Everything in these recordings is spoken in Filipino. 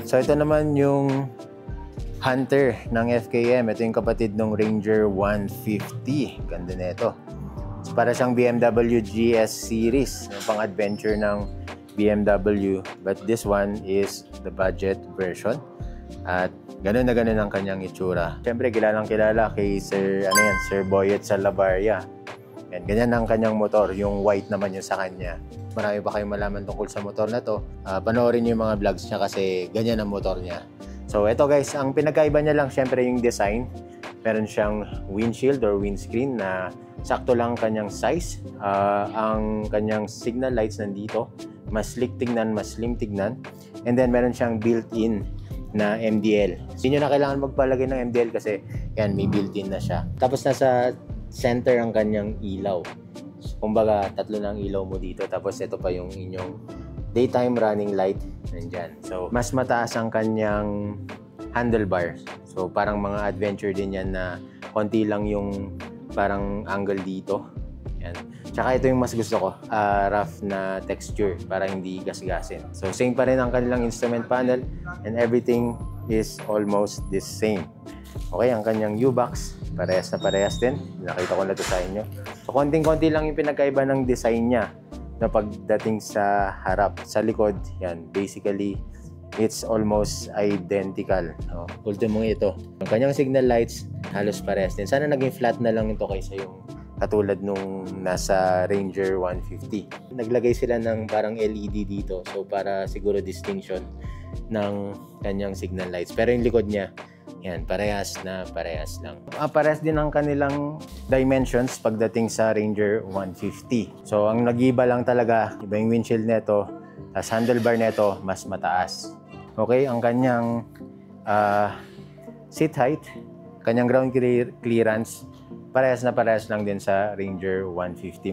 So ito naman yung Hunter ng FKM. Ito yung kapatid ng Ranger 150. Ganda nito. So para siyang BMW GS series, yung pang-adventure ng BMW. But this one is the budget version. At ganun na ganun ang kanyang itsura. Siyempre, kilalang kilala kay Sir Boyet Salabarria. Yan, ganyan ang kanyang motor. Yung white naman yung sa kanya. Marami pa kayong malaman tungkol sa motor na to. Panoorin niyo yung mga vlogs niya kasi ganyan ang motor niya. So, ito guys, ang pinagkaiba niya lang syempre yung design. Meron siyang windshield or windscreen na sakto lang kanyang size. Ang kanyang signal lights nandito. Mas slick tignan, mas slim tignan. And then, meron siyang built-in na MDL. Hindi nyo na kailangan magpalagay ng MDL kasi yan, may built-in na siya. Tapos nasa center ang kanyang ilaw. So, kumbaga, tatlo na ang ilaw mo dito. Tapos ito pa yung inyong daytime running light. Nandyan. So, mas mataas ang kanyang handlebar. So, parang mga adventure din yan na konti lang yung parang angle dito. Yan. Tsaka ito yung mas gusto ko, rough na texture para hindi gasgasin. So, same pa rin ang kanilang instrument panel and everything is almost the same. Okay, ang kanyang U-box, parehas na parehas din. Nakita ko na ito sa inyo. So, konting-konti lang yung pinagkaiba ng design niya na pagdating sa harap. Sa likod, yan, basically, it's almost identical. Ultimo ito. Ang kanyang signal lights, halos parehas din. Sana naging flat na lang ito kaysa yung katulad nung nasa Ranger 150. Naglagay sila ng parang LED dito. So, para siguro distinction ng kanyang signal lights. Pero yung likod niya, yan, parehas na parehas lang. Parehas din ang kanilang dimensions pagdating sa Ranger 150. So, ang nag-iba lang talaga, iba yung windshield nito, tas handlebar nito, mas mataas. Okay, ang kanyang seat height, kanyang ground clearance, parehas na parehas lang din sa Ranger 150.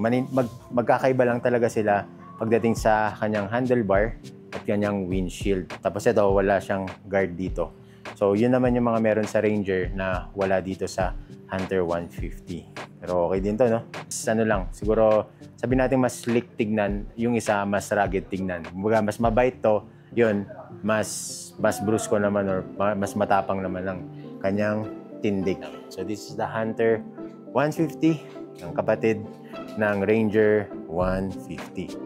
Magkakaiba lang talaga sila pagdating sa kanyang handlebar at kanyang windshield. Tapos ito, wala siyang guard dito. So, yun naman yung mga meron sa Ranger na wala dito sa Hunter 150. Pero okay din to, no? Ano lang, siguro sabihin natin mas slick tignan, yung isa mas rugged tignan. Mas mabait to, yun, mas brusko naman or mas matapang naman ang kanyang tindig. So, this is the Hunter 150, ang kapatid ng Ranger 150.